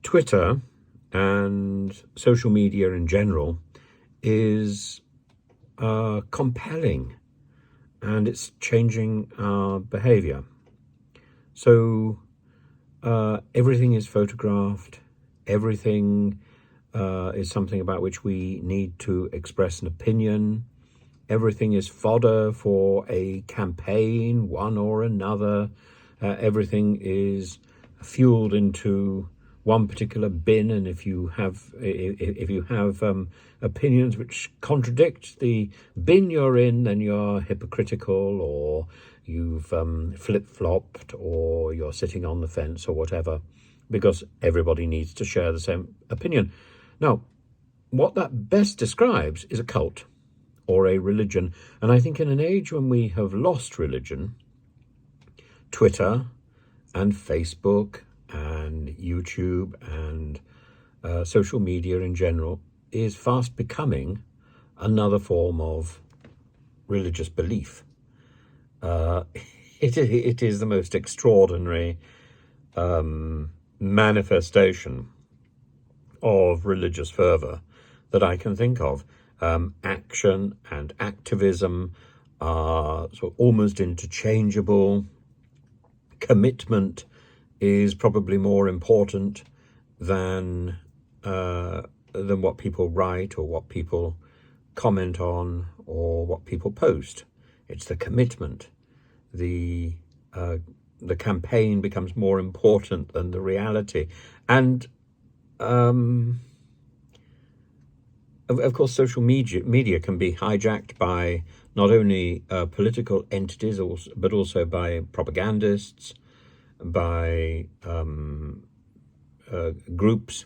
Twitter and social media in general is compelling, and it's changing our behavior. So everything is photographed, everything is something about which we need to express an opinion. Everything is fodder for a campaign, one or another. Everything is fueled into one particular bin, and if you have opinions which contradict the bin you're in, then you're hypocritical, or you've flip-flopped, or you're sitting on the fence, or whatever, because everybody needs to share the same opinion. Now, what that best describes is a cult or a religion. And I think in an age when we have lost religion, Twitter and Facebook and YouTube and social media in general is fast becoming another form of religious belief. It is the most extraordinary manifestation of religious fervor that I can think of. Action and activism are sort of almost interchangeable. Commitment is probably more important than what people write or what people comment on or what people post. It's the commitment. The campaign becomes more important than the reality. And of course, social media can be hijacked by not only political entities, but also by propagandists, by groups,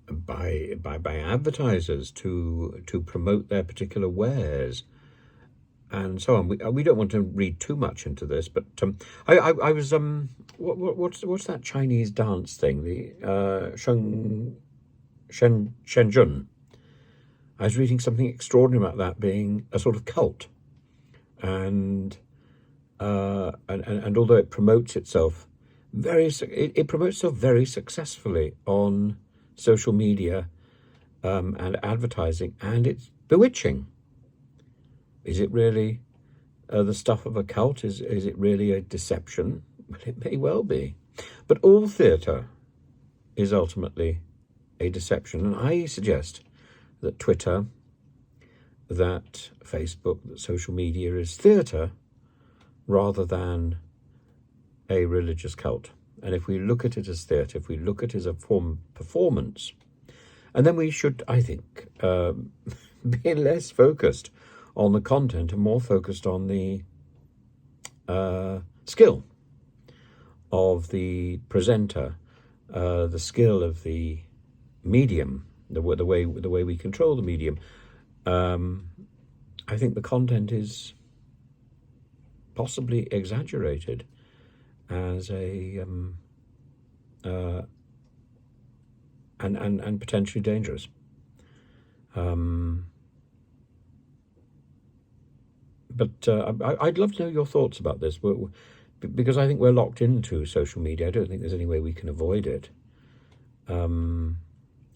by advertisers to promote their particular wares, and so on. We don't want to read too much into this, but I was what's that Chinese dance thing? The Shenzhen. I was reading something extraordinary about that being a sort of cult, and although it promotes itself very successfully on social media and advertising, and it's bewitching. Is it really the stuff of a cult? Is it really a deception? Well, it may well be, but all theatre is ultimately a deception. And I suggest that Twitter, that Facebook, that social media is theatre rather than a religious cult. And if we look at it as theatre, if we look at it as a form of performance, and then we should, I think, be less focused on the content and more focused on the skill of the presenter, the skill of the medium, the way we control the medium. I think the content is possibly exaggerated as a and potentially dangerous. But I'd love to know your thoughts about this, because I think we're locked into social media. I don't think there's any way we can avoid it. And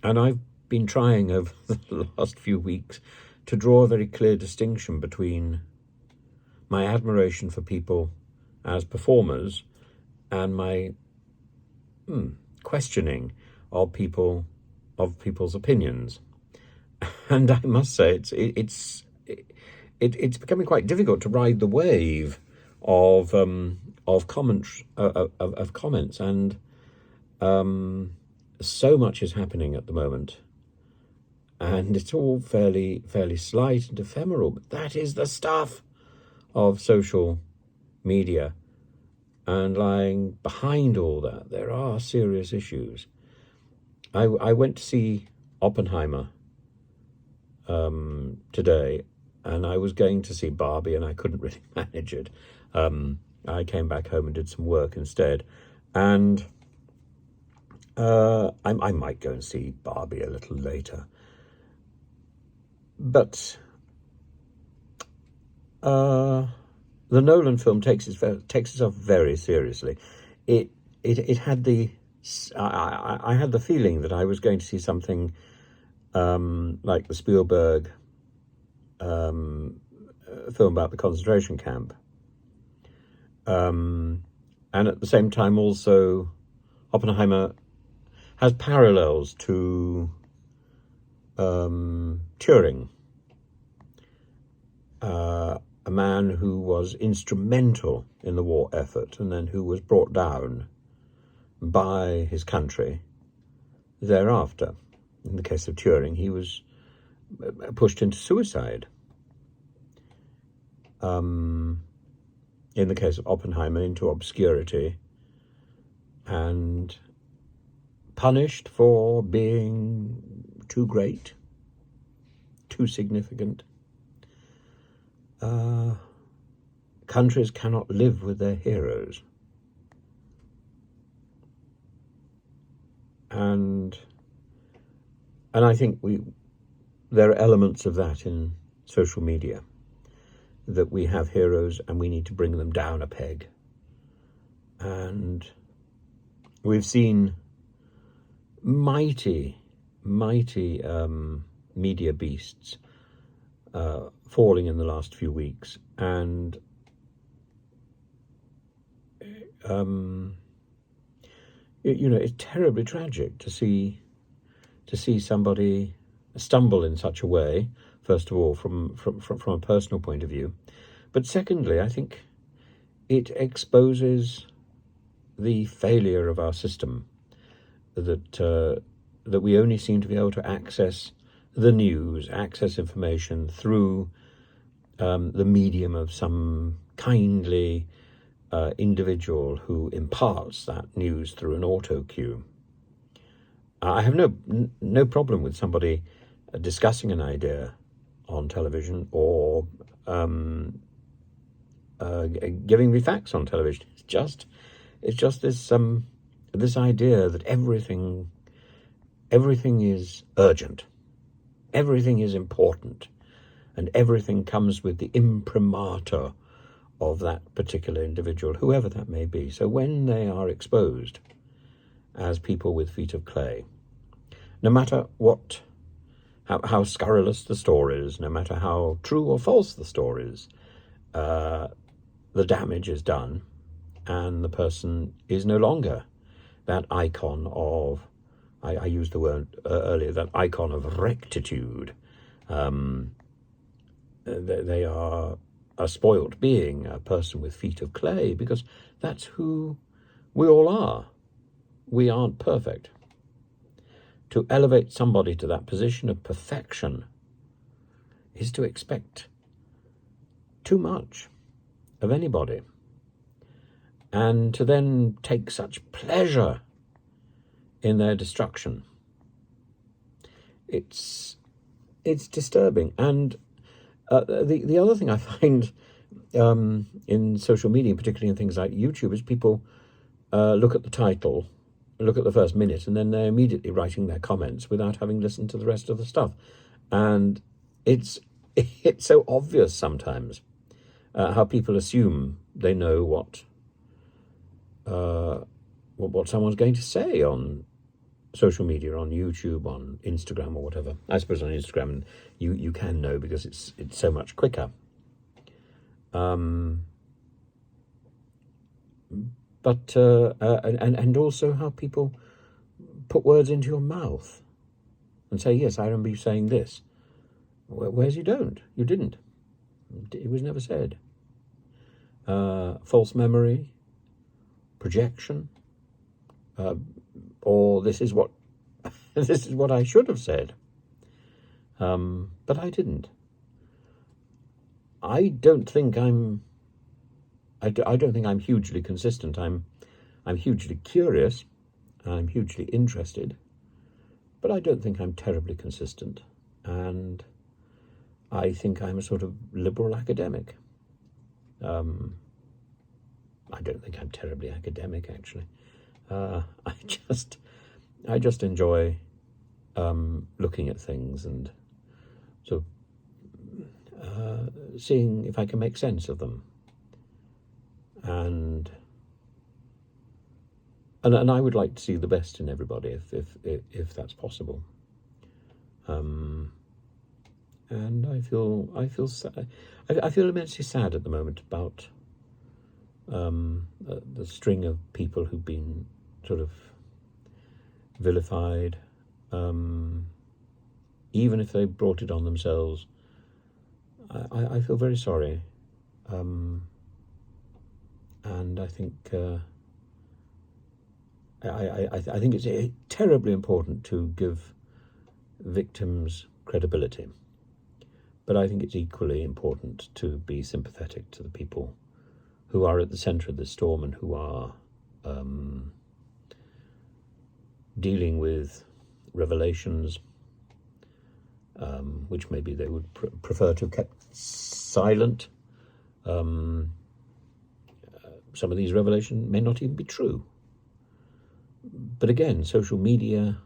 I've been trying over the last few weeks to draw a very clear distinction between my admiration for people as performers and my questioning of people's opinions. And I must say, it's becoming quite difficult to ride the wave of comments, and so much is happening at the moment, and it's all fairly slight and ephemeral. But that is the stuff of social media, and lying behind all that, there are serious issues. I went to see Oppenheimer today, and I was going to see Barbie, and I couldn't really manage it. I came back home and did some work instead, and I might go and see Barbie a little later. But the Nolan film takes itself very seriously. It had the I had the feeling that I was going to see something like the Spielberg film about the concentration camp. And at the same time also Oppenheimer has parallels to Turing, a man who was instrumental in the war effort and then who was brought down by his country thereafter. In the case of Turing, he was pushed into suicide. In the case of Oppenheimer, into obscurity and punished for being too great, too significant. Countries cannot live with their heroes. And I think there are elements of that in social media, that we have heroes and we need to bring them down a peg. And we've seen mighty media beasts falling in the last few weeks, and it's terribly tragic to see somebody stumble in such a way. First of all, from a personal point of view, but secondly, I think it exposes the failure of our system, that we only seem to be able to access the news, access information through the medium of some kindly individual who imparts that news through an auto cue. I have no problem with somebody discussing an idea on television or giving me facts on television. It's just this idea that everything is urgent, everything is important, and everything comes with the imprimatur of that particular individual, whoever that may be. So when they are exposed as people with feet of clay, no matter how scurrilous the stories, no matter how true or false the stories, the damage is done, and the person is no longer that icon of, I used the word earlier, that icon of rectitude. They are a spoilt being, a person with feet of clay, because that's who we all are. We aren't perfect. To elevate somebody to that position of perfection is to expect too much of anybody, and to then take such pleasure in their destruction. It's disturbing. And the other thing I find in social media, particularly in things like YouTube, is people look at the title, look at the first minute, and then they're immediately writing their comments without having listened to the rest of the stuff. And it's so obvious sometimes how people assume they know what someone's going to say on social media, on YouTube, on Instagram, or whatever. I suppose on Instagram you can know because it's so much quicker. But also how people put words into your mouth and say, yes, I remember you saying this. Whereas you don't. You didn't. It was never said. False memory, projection, or this is what I should have said, but I didn't. I don't think I'm hugely consistent. I'm hugely curious. I'm hugely interested, but I don't think I'm terribly consistent. And I think I'm a sort of liberal academic. I don't think I'm terribly academic, actually. I just enjoy looking at things and sort of seeing if I can make sense of them. And and I would like to see the best in everybody if that's possible. And I feel sad. I feel immensely sad at the moment about the string of people who've been sort of vilified, even if they brought it on themselves. I feel very sorry, and I think I think it's terribly important to give victims credibility, but I think it's equally important to be sympathetic to the people who are at the centre of this storm and who are dealing with revelations which maybe they would prefer to have kept silent. Some of these revelations may not even be true. But again, social media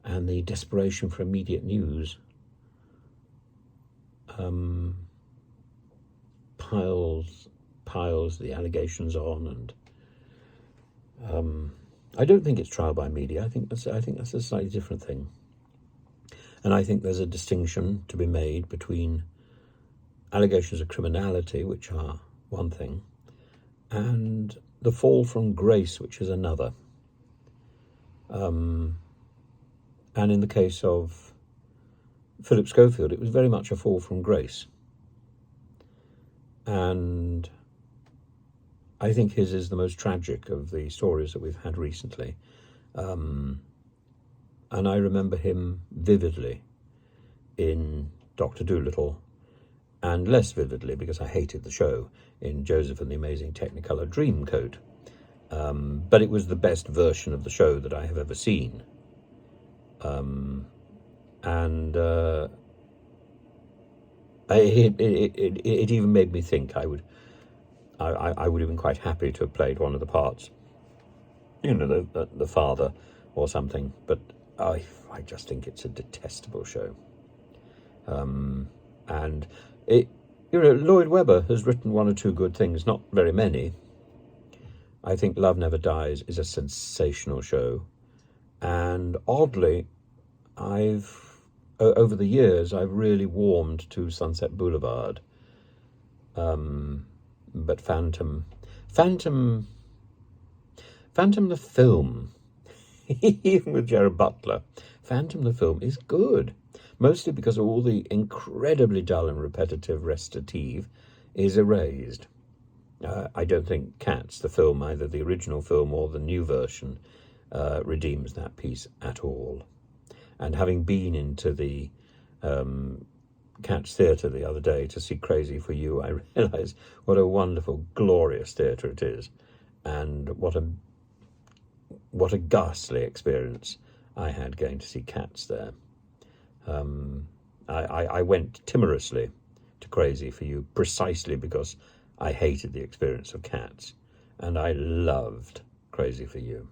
and the desperation for immediate news piles the allegations on, and I don't think it's trial by media. I think that's a slightly different thing. And I think there's a distinction to be made between allegations of criminality, which are one thing, and the fall from grace, which is another. And in the case of Philip Schofield, it was very much a fall from grace. And I think his is the most tragic of the stories that we've had recently. And I remember him vividly in Dr. Dolittle, and less vividly, because I hated the show, in Joseph and the Amazing Technicolor Dreamcoat. But it was the best version of the show that I have ever seen. It even made me think I would have been quite happy to have played one of the parts, the father or something. But I just think it's a detestable show. And Lloyd Webber has written one or two good things, not very many. I think Love Never Dies is a sensational show, and oddly, over the years I've really warmed to Sunset Boulevard. But Phantom the film, even with Gerard Butler, Phantom the film is good, mostly because all the incredibly dull and repetitive recitative is erased. I don't think Cats, the film, either the original film or the new version, redeems that piece at all. And having been into the Cats Theatre the other day to see Crazy for You, I realised what a wonderful, glorious theatre it is, and what a ghastly experience I had going to see Cats there. I went timorously to Crazy for You precisely because I hated the experience of Cats, and I loved Crazy for You.